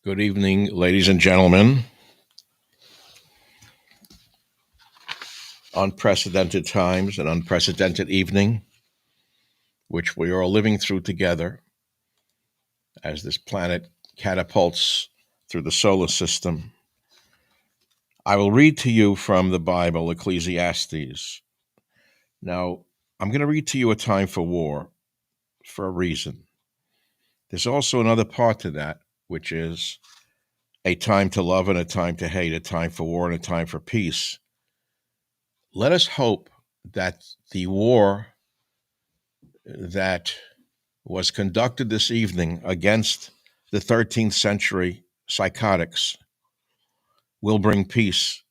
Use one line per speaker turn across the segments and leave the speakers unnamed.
Good evening, ladies and gentlemen. Unprecedented times, an unprecedented evening, which we are living through together as this planet catapults through the solar system. I will read to you from the Bible, Ecclesiastes. Now, I'm going to read to you a time for war for a reason. There's also another part to that, which is a time to love and a time to hate, a time for war and a time for peace. Let us hope that the war that was conducted this evening against the 13th century psychotics will bring peace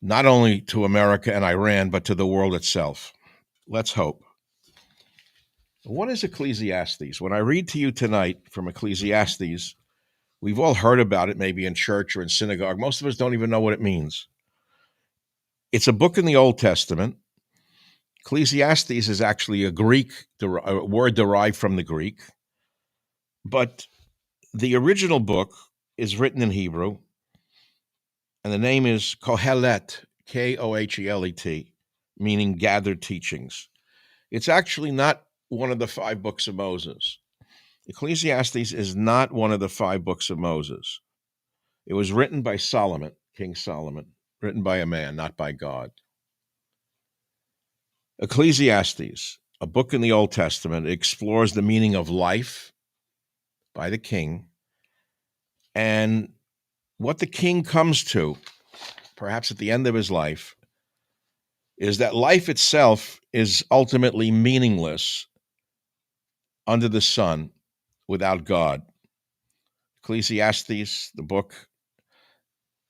not only to America and Iran, but to the world itself. Let's hope. What is Ecclesiastes? When I read to you tonight from Ecclesiastes, we've all heard about it, maybe in church or in synagogue. Most of us don't even know what it means. It's a book in the Old Testament. Ecclesiastes is actually a word derived from the Greek, but the original book is written in Hebrew, and the name is Kohelet, Kohelet, meaning gathered teachings. It's actually not one of the 5 books of Moses. Ecclesiastes is not one of the 5 books of Moses. It was written by Solomon, King Solomon, written by a man, not by God. Ecclesiastes, a book in the Old Testament, explores the meaning of life by the king and what the king comes to, perhaps at the end of his life, is that life itself is ultimately meaningless under the sun without God. Ecclesiastes, the book,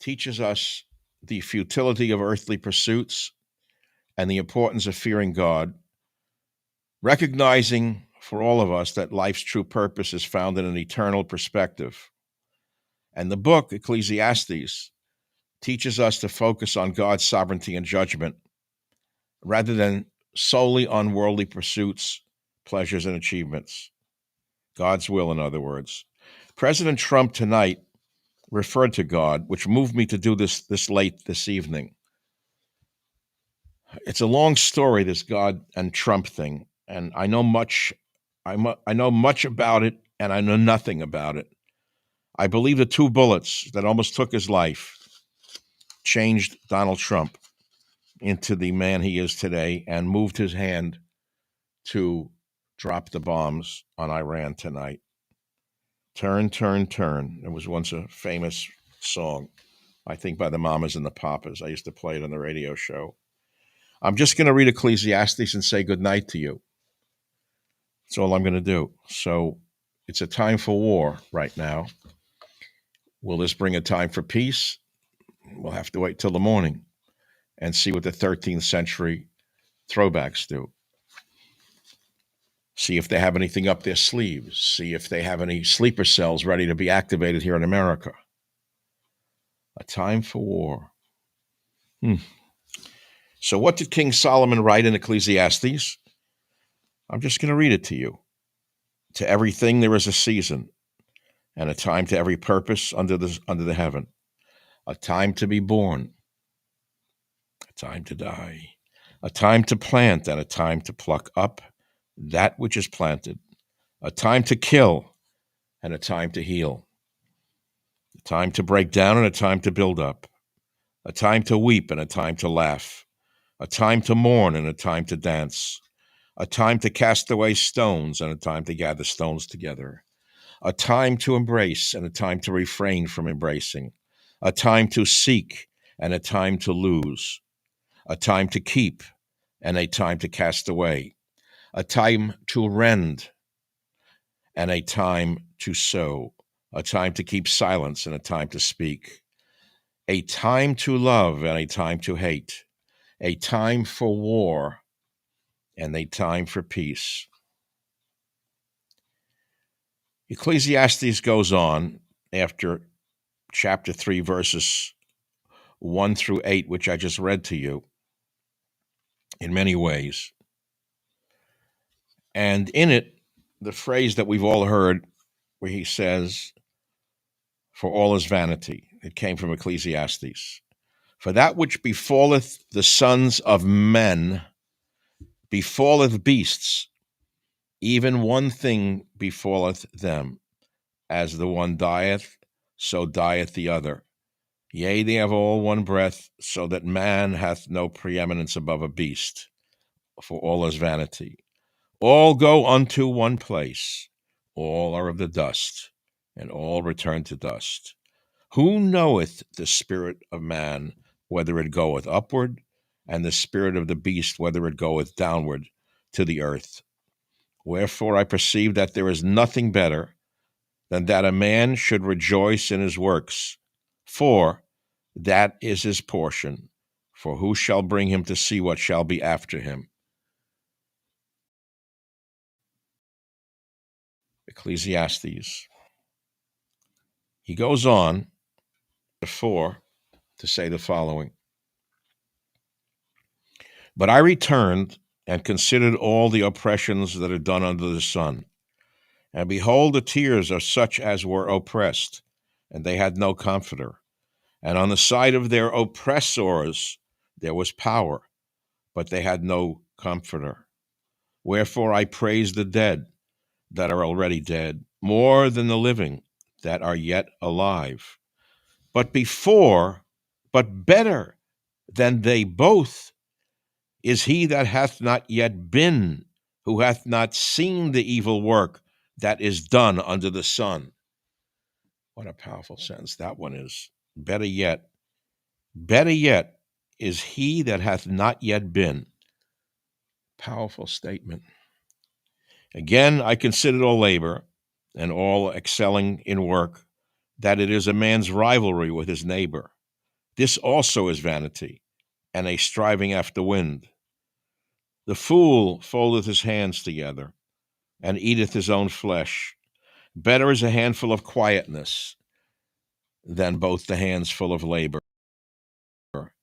teaches us the futility of earthly pursuits and the importance of fearing God, recognizing for all of us that life's true purpose is found in an eternal perspective. And the book, Ecclesiastes, teaches us to focus on God's sovereignty and judgment rather than solely on worldly pursuits, pleasures, and achievements. God's will, in other words. President Trump tonight referred to God, which moved me to do this late this evening. It's a long story, this God and Trump thing, and I know much. I know much about it, and I know nothing about it. I believe the 2 bullets that almost took his life changed Donald Trump into the man he is today and moved his hand to drop the bombs on Iran tonight. Turn, turn, turn. It was once a famous song, I think by the Mamas and the Papas. I used to play it on the radio show. I'm just going to read Ecclesiastes and say good night to you. That's all I'm going to do. So it's a time for war right now. Will this bring a time for peace? We'll have to wait till the morning and see what the 13th century throwbacks do. See if they have anything up their sleeves. See if they have any sleeper cells ready to be activated here in America. A time for war. So what did King Solomon write in Ecclesiastes? I'm just going to read it to you. To everything there is a season, and a time to every purpose under the heaven. A time to be born, a time to die, a time to plant, and a time to pluck up that which is planted, a time to kill, and a time to heal, a time to break down and a time to build up, a time to weep and a time to laugh, a time to mourn and a time to dance, a time to cast away stones and a time to gather stones together, a time to embrace and a time to refrain from embracing, a time to seek and a time to lose, a time to keep and a time to cast away, a time to rend and a time to sow, a time to keep silence and a time to speak, a time to love and a time to hate, a time for war and a time for peace. Ecclesiastes goes on after chapter 3, verses 1 through 8, which I just read to you, in many ways. And in it, the phrase that we've all heard, where he says, for all is vanity. It came from Ecclesiastes. For that which befalleth the sons of men befalleth beasts, even one thing befalleth them. As the one dieth, so dieth the other. Yea, they have all one breath, so that man hath no preeminence above a beast, for all is vanity. All go unto one place, all are of the dust, and all return to dust. Who knoweth the spirit of man, whether it goeth upward, and the spirit of the beast, whether it goeth downward to the earth? Wherefore I perceive that there is nothing better than that a man should rejoice in his works, for that is his portion. For who shall bring him to see what shall be after him? Ecclesiastes. He goes on before to say the following. But I returned and considered all the oppressions that are done under the sun. And behold, the tears are such as were oppressed, and they had no comforter. And on the side of their oppressors there was power, but they had no comforter. Wherefore I praise the dead that are already dead, more than the living that are yet alive. But better than they both is he that hath not yet been, who hath not seen the evil work that is done under the sun. What a powerful sentence that one is. Better yet is he that hath not yet been. Powerful statement. Again, I consider all labor and all excelling in work, that it is a man's rivalry with his neighbor. This also is vanity, and a striving after wind. The fool foldeth his hands together, and eateth his own flesh. Better is a handful of quietness than both the hands full of labor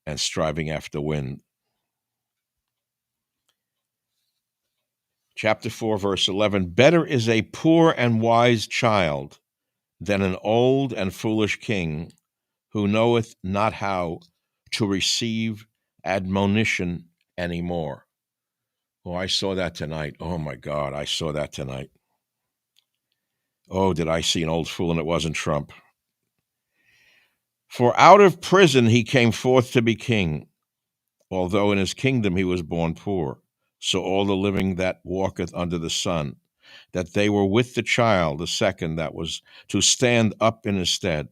and striving after wind. Chapter 4, verse 11, better is a poor and wise child than an old and foolish king who knoweth not how to receive admonition anymore. Oh, I saw that tonight. Oh, my God, I saw that tonight. Oh, did I see an old fool, and it wasn't Trump. For out of prison he came forth to be king, although in his kingdom he was born poor. So all the living that walketh under the sun, that they were with the child, the second that was to stand up in his stead.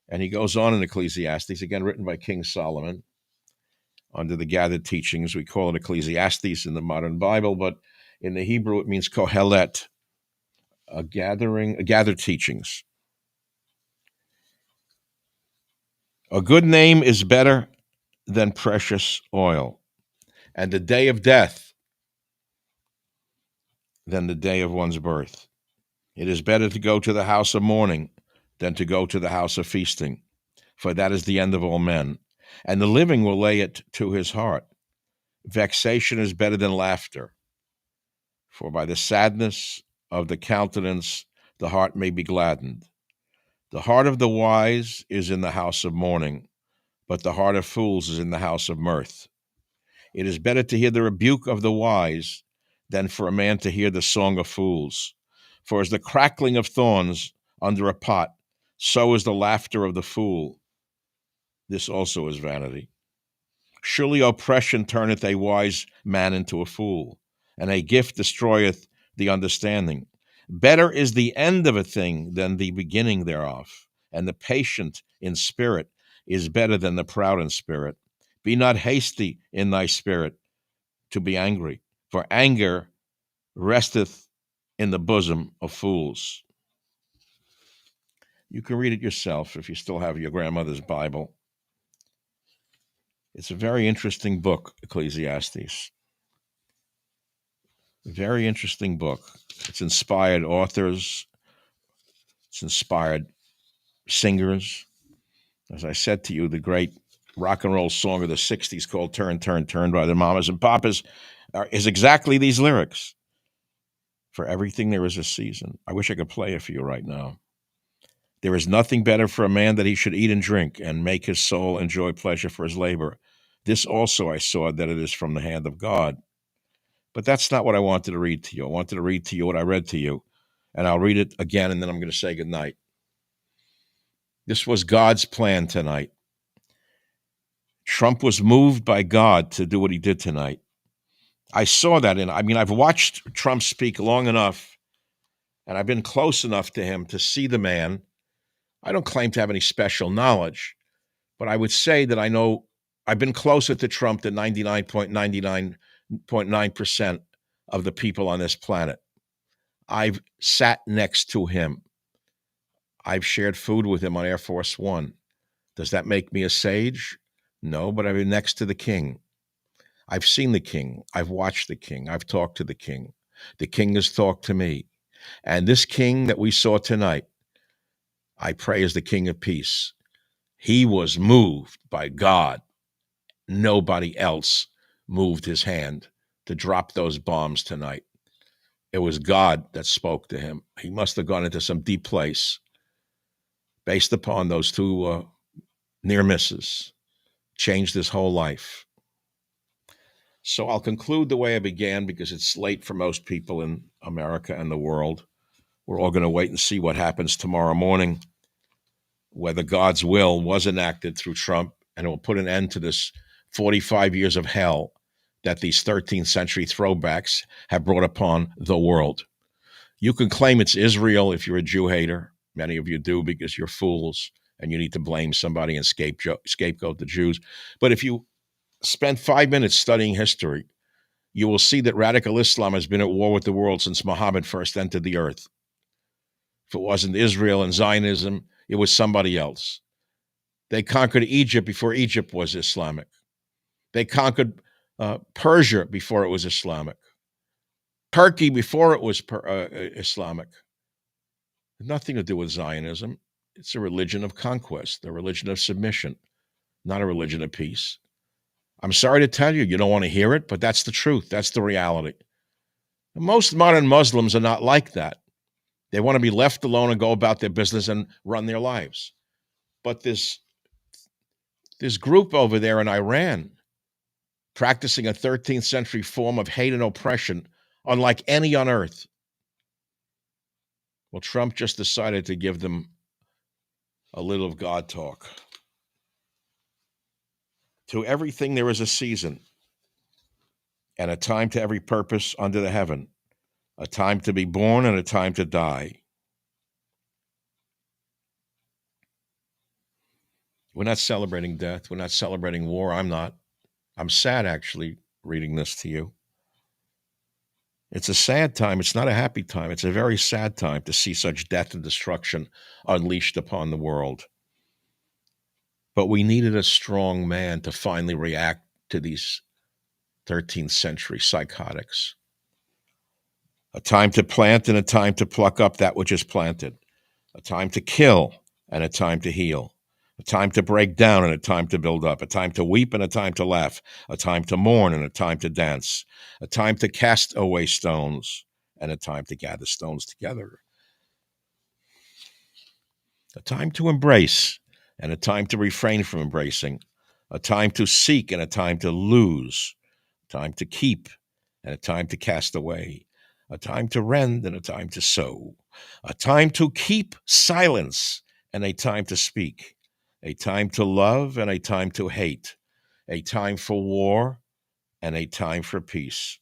And he goes on in Ecclesiastes, again written by King Solomon, under the gathered teachings. We call it Ecclesiastes in the modern Bible, but in the Hebrew it means Kohelet, gathered teachings. A good name is better than precious oil, and the day of death than the day of one's birth. It is better to go to the house of mourning than to go to the house of feasting, for that is the end of all men, and the living will lay it to his heart. Vexation is better than laughter, for by the sadness of the countenance the heart may be gladdened. The heart of the wise is in the house of mourning, but the heart of fools is in the house of mirth. It is better to hear the rebuke of the wise than for a man to hear the song of fools. For as the crackling of thorns under a pot, so is the laughter of the fool. This also is vanity. Surely oppression turneth a wise man into a fool, and a gift destroyeth the understanding. Better is the end of a thing than the beginning thereof, and the patient in spirit is better than the proud in spirit. Be not hasty in thy spirit to be angry, for anger resteth in the bosom of fools. You can read it yourself if you still have your grandmother's Bible. It's a very interesting book, Ecclesiastes. Very interesting book. It's inspired authors. It's inspired singers. As I said to you, the great rock and roll song of the 60s called Turn, Turn, Turn by the Mamas and Papas is exactly these lyrics. For everything there is a season. I wish I could play it for you right now. There is nothing better for a man that he should eat and drink and make his soul enjoy pleasure for his labor. This also I saw that it is from the hand of God. But that's not what I wanted to read to you. I wanted to read to you what I read to you, and I'll read it again, and then I'm going to say goodnight. This was God's plan tonight. Trump was moved by God to do what he did tonight. I saw that I've watched Trump speak long enough, and I've been close enough to him to see the man. I don't claim to have any special knowledge, but I would say that I know I've been closer to Trump than 99.99.9% of the people on this planet. I've sat next to him. I've shared food with him on Air Force One. Does that make me a sage? No, but I've been next to the king. I've seen the king. I've watched the king. I've talked to the king. The king has talked to me. And this king that we saw tonight, I pray is the king of peace. He was moved by God. Nobody else moved his hand to drop those bombs tonight. It was God that spoke to him. He must have gone into some deep place based upon those two near misses. Changed his whole life. So I'll conclude the way I began because it's late for most people in America and the world. We're all going to wait and see what happens tomorrow morning, whether God's will was enacted through Trump and it will put an end to this 45 years of hell that these 13th century throwbacks have brought upon the world. You can claim it's Israel if you're a Jew hater. Many of you do because you're fools and you need to blame somebody and scapegoat the Jews. But if you spend 5 minutes studying history, you will see that radical Islam has been at war with the world since Muhammad first entered the earth. If it wasn't Israel and Zionism, it was somebody else. They conquered Egypt before Egypt was Islamic. They conquered Persia before it was Islamic. Turkey before it was Islamic. Nothing to do with Zionism. It's a religion of conquest, a religion of submission, not a religion of peace. I'm sorry to tell you, you don't want to hear it, but that's the truth. That's the reality. Most modern Muslims are not like that. They want to be left alone and go about their business and run their lives. But this group over there in Iran, practicing a 13th century form of hate and oppression, unlike any on earth. Well, Trump just decided to give them a little of God talk. To everything there is a season, and a time to every purpose under the heaven, a time to be born and a time to die. We're not celebrating death. We're not celebrating war. I'm not. I'm sad, actually, reading this to you. It's a sad time. It's not a happy time. It's a very sad time to see such death and destruction unleashed upon the world. But we needed a strong man to finally react to these 13th century psychotics. A time to plant and a time to pluck up that which is planted. A time to kill and a time to heal. A time to break down and a time to build up. A time to weep and a time to laugh. A time to mourn and a time to dance. A time to cast away stones and a time to gather stones together. A time to embrace and a time to refrain from embracing. A time to seek and a time to lose. A time to keep and a time to cast away. A time to rend and a time to sow. A time to keep silence and a time to speak. A time to love and a time to hate. A time for war and a time for peace.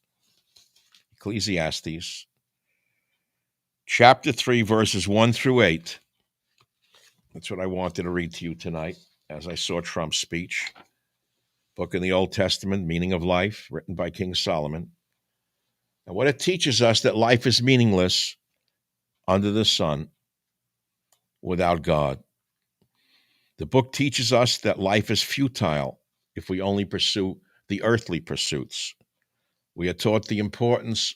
Ecclesiastes, chapter 3, verses 1 through 8. That's what I wanted to read to you tonight as I saw Trump's speech. Book in the Old Testament, Meaning of Life, written by King Solomon. And what it teaches us that life is meaningless under the sun without God. The book teaches us that life is futile if we only pursue the earthly pursuits. We are taught the importance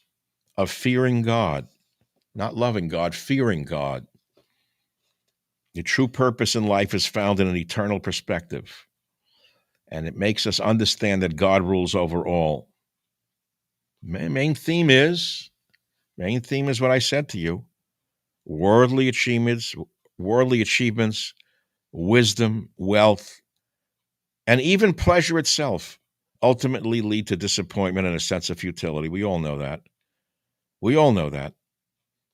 of fearing God, not loving God, fearing God. The true purpose in life is found in an eternal perspective, and it makes us understand that God rules over all. Main theme is what I said to you. Worldly achievements worldly achievements, wisdom, wealth, and even pleasure itself ultimately lead to disappointment and a sense of futility. We all know that. We all know that.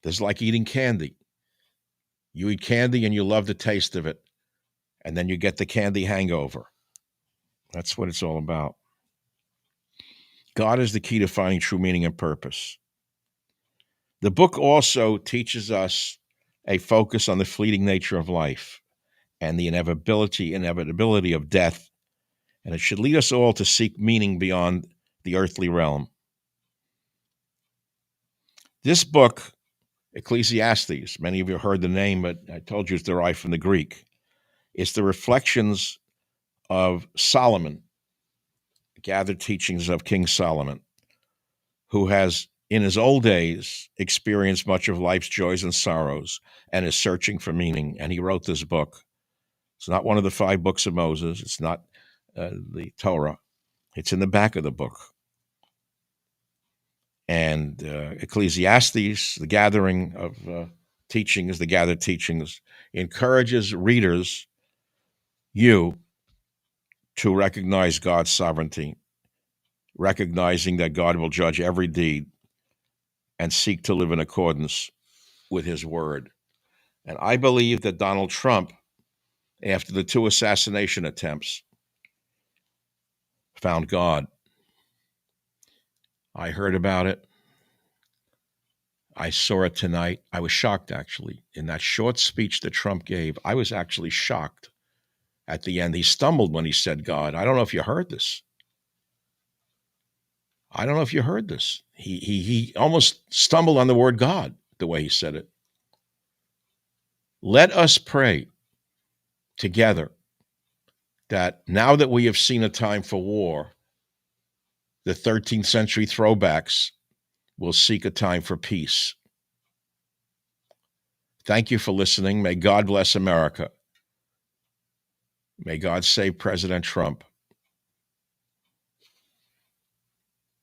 There's like eating candy. You eat candy and you love the taste of it, and then you get the candy hangover. That's what it's all about. God is the key to finding true meaning and purpose. The book also teaches us a focus on the fleeting nature of life and the inevitability of death, and it should lead us all to seek meaning beyond the earthly realm. This book, Ecclesiastes, many of you heard the name, but I told you it's derived from the Greek. It's the reflections of Solomon, gathered teachings of King Solomon, who has, in his old days, experienced much of life's joys and sorrows and is searching for meaning. And he wrote this book. It's not one of the 5 books of Moses. It's not the Torah. It's in the back of the book. And Ecclesiastes, the gathering of teachings, the gathered teachings, encourages readers, you, to recognize God's sovereignty, recognizing that God will judge every deed and seek to live in accordance with his word. And I believe that Donald Trump, after the 2 assassination attempts, found God. I heard about it. I saw it tonight. I was shocked, actually. In that short speech that Trump gave, I was actually shocked at the end. He stumbled when he said God. I don't know if you heard this. I don't know if you heard this. He almost stumbled on the word God, the way he said it. Let us pray together that now that we have seen a time for war, the 13th century throwbacks will seek a time for peace. Thank you for listening. May God bless America. May God save President Trump.